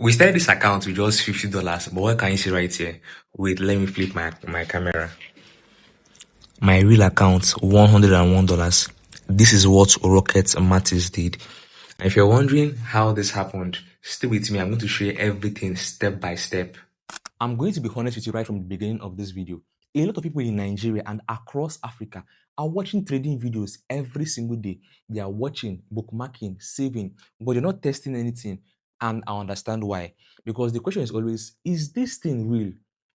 We started this account with just $50, but what can you see right here? Wait, let me flip my camera. My real account, $101. This is what Rocket Matix did. And if you're wondering how this happened, stay with me. I'm going to show you everything step by step. I'm going to be honest with you right from the beginning of this video. A lot of people in Nigeria and across Africa are watching trading videos every single day. They are watching, bookmarking, saving, but they're not testing anything. And I understand why. Because the question is always, is this thing real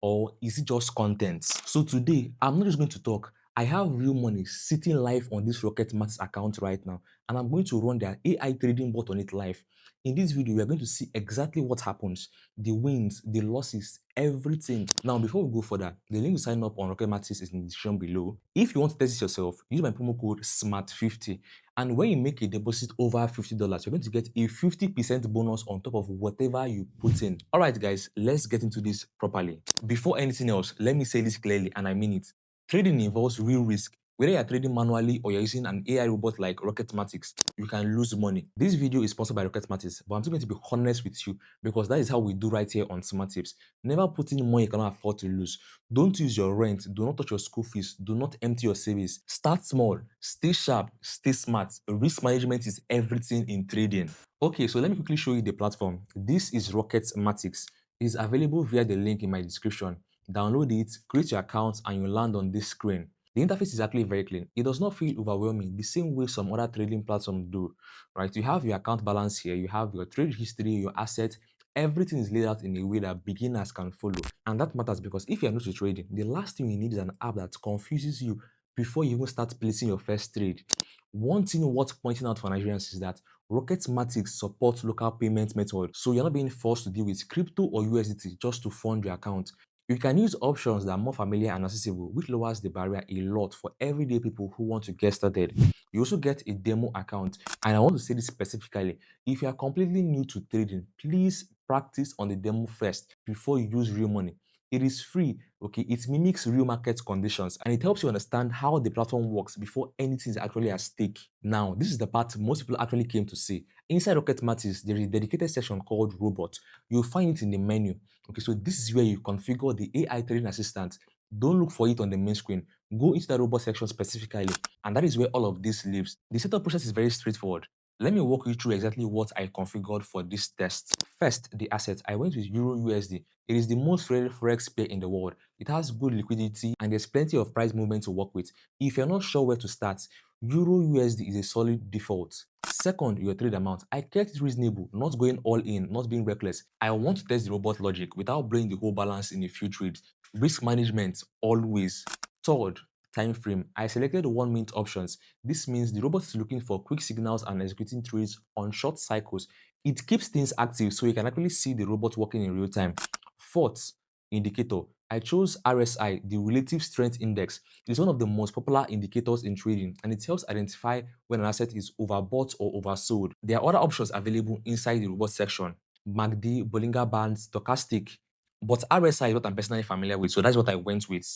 or is it just content? So today, I'm not just going to talk. I have real money sitting live on this Rocket Matix account right now, and I'm going to run their AI trading bot on it live. In this video, we are going to see exactly what happens, the wins, the losses, everything. Now, before we go further, the link to sign up on Rocket Matix is in the description below. If you want to test this yourself, use my promo code SMART50. And when you make a deposit over $50, you're going to get a 50% bonus on top of whatever you put in. All right, guys, let's get into this properly. Before anything else, let me say this clearly, and I mean it. Trading involves real risk. Whether you're trading manually or you're using an AI robot like Rocket Matix, you can lose money. This video is sponsored by Rocket Matix, but I'm still going to be honest with you because that is how we do right here on Smart Tips. Never put in money you cannot afford to lose. Don't use your rent. Do not touch your school fees. Do not empty your savings. Start small. Stay sharp. Stay smart. Risk management is everything in trading. Okay, so let me quickly show you the platform. This is Rocket Matix. It's available via the link in my description. Download it, create your account, and you'll land on this screen. The interface is actually very clean. It does not feel overwhelming the same way some other trading platforms do, right? You have your account balance here, you have your trade history, your assets. Everything is laid out in a way that beginners can follow. And that matters because if you're new to trading, the last thing you need is an app that confuses you before you even start placing your first trade. One thing worth pointing out for Nigerians is that Rocket Matix supports local payment methods, so you're not being forced to deal with crypto or USDT just to fund your account. You can use options that are more familiar and accessible, which lowers the barrier a lot for everyday people who want to get started. You also get a demo account, and I want to say this specifically. If you are completely new to trading, please practice on the demo first before you use real money. It is free, okay? It mimics real market conditions and it helps you understand how the platform works before anything is actually at stake. Now, this is the part most people actually came to see. Inside Rocket Matix, there is a dedicated section called Robot. You'll find it in the menu. Okay, so this is where you configure the AI trading assistant. Don't look for it on the main screen. Go into the robot section specifically, and that is where all of this lives. The setup process is very straightforward. Let me walk you through exactly what I configured for this test. First, the asset. I went with Euro USD. It is the most traded forex pair in the world. It has good liquidity and there's plenty of price movement to work with. If you're not sure where to start, Euro USD is a solid default. Second, your trade amount. I kept it reasonable, not going all in, not being reckless. I want to test the robot logic without blowing the whole balance in a few trades. Risk management, always. Third, time frame. I selected 1 minute options. This means the robot is looking for quick signals and executing trades on short cycles. It keeps things active so you can actually see the robot working in real time. Fourth, indicator. I chose RSI, the Relative Strength Index. It's one of the most popular indicators in trading and it helps identify when an asset is overbought or oversold. There are other options available inside the robot section: MACD, Bollinger Bands, Stochastic. But RSI is what I'm personally familiar with, so that's what I went with.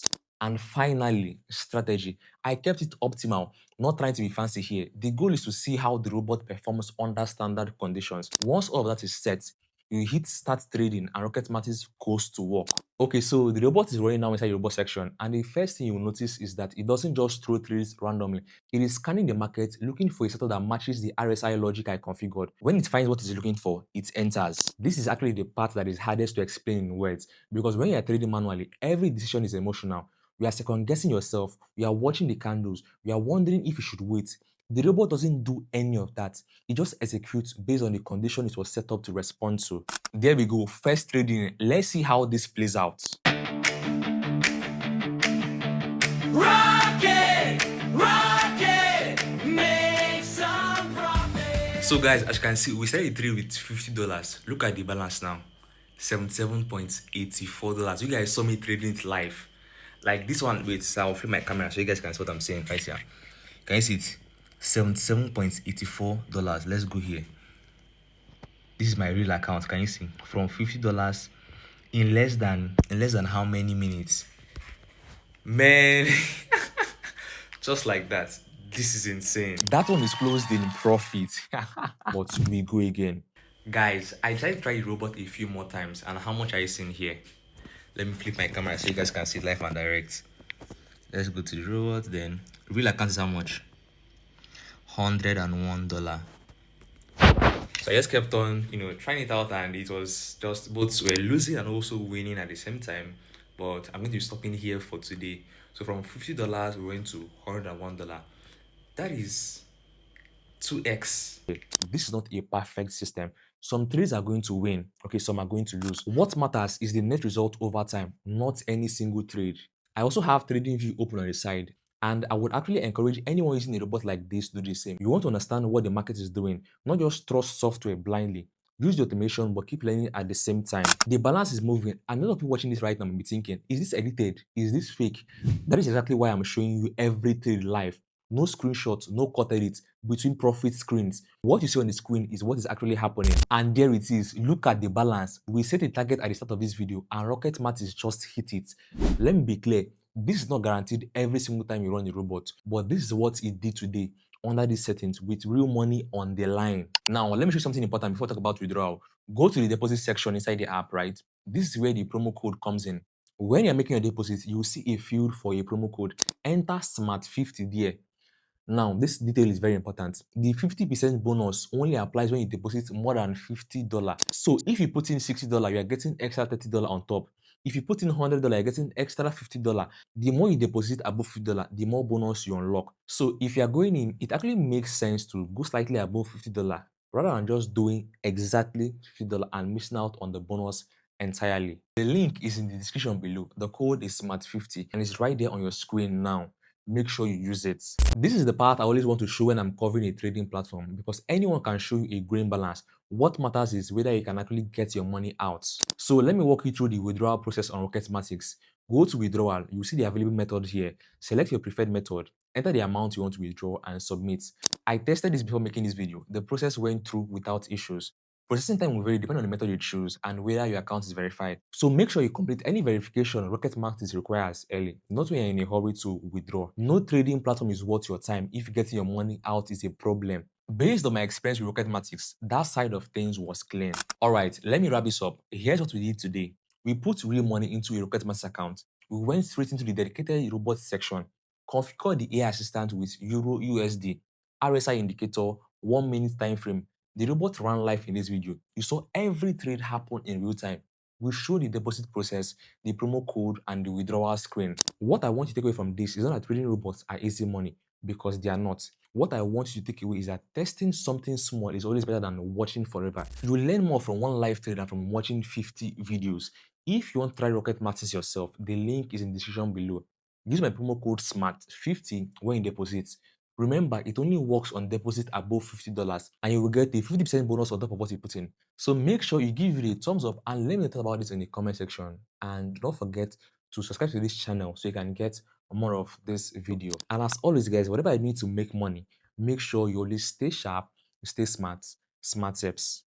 And finally, strategy. I kept it optimal, not trying to be fancy here. The goal is to see how the robot performs under standard conditions. Once all of that is set, you hit start trading and Rocket Matix goes to work. Okay, so the robot is running now inside the robot section, and the first thing you'll notice is that it doesn't just throw trades randomly. It is scanning the market, looking for a setup that matches the RSI logic I configured. When it finds what it's looking for, it enters. This is actually the part that is hardest to explain in words, because when you are trading manually, every decision is emotional. You are second guessing yourself, you are watching the candles, you are wondering if you should wait. The robot doesn't do any of that. It just executes based on the condition it was set up to respond to. There we go, first trading. Let's see how this plays out. Rocket, make some profit. So guys, as you can see, we started the trade with $50. Look at the balance now, $77.84. You guys saw me trading it live. Like this one, wait, so I'll flip my camera so you guys can see what I'm saying right here. Can you see it? $77.84. Let's go here. This is my real account. Can you see? From $50 in less than how many minutes? Man, just like that. This is insane. That one is closed in profit. But we go again. Guys, I tried to try the robot a few more times, and how much are you seeing here? Let me flip my camera so you guys can see live and direct. Let's go to the robot. Then real account is how much? $101. So I just kept on, trying it out, and it was just both were losing and also winning at the same time. But I'm going to be stopping here for today. So from $50 we went to $101. That is 2x. This is not a perfect system. Some trades are going to win, okay, some are going to lose. What matters is the net result over time, not any single trade. I also have TradingView open on the side, and I would actually encourage anyone using a robot like this to do the same. You want to understand what the market is doing, not just trust software blindly. Use the automation, but keep learning at the same time. The balance is moving, and a lot of people watching this right now may be thinking, is this edited? Is this fake? That is exactly why I'm showing you every trade live. No screenshots, no cut edits between profit screens. What you see on the screen is what is actually happening. And there it is. Look at the balance. We set a target at the start of this video, and Rocket Matix just hit it. Let me be clear. This is not guaranteed every single time you run the robot, but this is what it did today under these settings with real money on the line. Now, let me show you something important before I talk about withdrawal. Go to the deposit section inside the app, right? This is where the promo code comes in. When you're making your deposit, you will see a field for a promo code. Enter SMART50 there. Now, this detail is very important. The 50% bonus only applies when you deposit more than $50. So if you put in $60, you are getting extra $30 on top. If you put in $100, you're getting extra $50. The more you deposit above $50, the more bonus you unlock. So if you are going in, it actually makes sense to go slightly above $50 rather than just doing exactly $50 and missing out on the bonus entirely. The link is in the description below. The code is SMART50 and it's right there on your screen now. Make sure you use it. This is the part I always want to show when I'm covering a trading platform, because anyone can show you a grain balance. What matters is whether you can actually get your money out. So let me walk you through the withdrawal process on Rocket Matix. Go to withdrawal, you see the available method here. Select your preferred method, enter the amount you want to withdraw and submit. I tested this before making this video. The process went through without issues. Processing time will vary depending on the method you choose and whether your account is verified. So make sure you complete any verification Rocket Matix requires early, not when you're in a hurry to withdraw. No trading platform is worth your time if getting your money out is a problem. Based on my experience with Rocket Matix, that side of things was clean. Alright, let me wrap this up. Here's what we did today. We put real money into a Rocket Matix account. We went straight into the dedicated robot section, configured the AI assistant with Euro USD, RSI indicator, 1 minute time frame. The robot ran live in this video. You saw every trade happen in real time. We showed the deposit process, the promo code, and the withdrawal screen. What I want you to take away from this is not that trading robots are easy money, because they are not. What I want you to take away is that testing something small is always better than watching forever. You will learn more from one live trade than from watching 50 videos. If you want to try Rocket Matix yourself, the link is in the description below. Use my promo code SMART50 when you deposit. Remember, it only works on deposit above $50 and you will get a 50% bonus on top of what you put in. So make sure you give it a thumbs up and let me talk about this in the comment section. And don't forget to subscribe to this channel so you can get more of this video. And as always, guys, whatever I need to make money, make sure you always stay sharp, stay smart, smart steps.